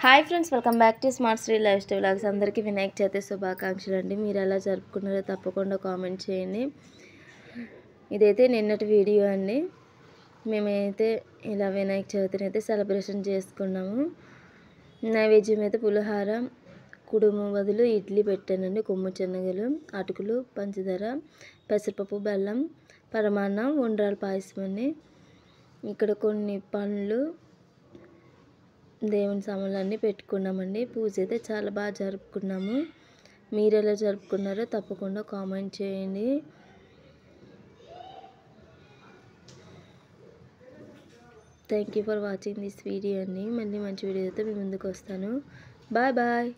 Hi friends, welcome back to smart Sri life style vlogs. అందరికీ వినాయక చవితి శుభాకాంక్షలు అండి. మీరు ఎలా జరుపుకున్నారో తప్పకుండా కామెంట్ చేయండి. ఇదైతే నిన్నటి వీడియో అండి. మేమైతే ఇలా వినాయక చవితిని అయితే సెలబ్రేషన్ చేసుకున్నాము. నైవేద్యం అయితే పులిహార, కుడుము బదులు ఇడ్లీ పెట్టానండి. కొమ్ము శనగలు, అటుకులు, పంచదార, పెసరపప్పు, బెల్లం, పరమాన్నం, ఉండ్రాల పాయసం అండి. ఇక్కడ కొన్ని పండ్లు, దేవుని సామాన్లన్నీ పెట్టుకున్నామండి. పూజ అయితే చాలా బాగా జరుపుకున్నాము. మీరు ఎలా జరుపుకున్నారో తప్పకుండా కామెంట్ చేయండి. Thank you for watching this video అండి. మళ్ళీ మంచి వీడియోతో మీ ముందుకు వస్తాను. Bye bye.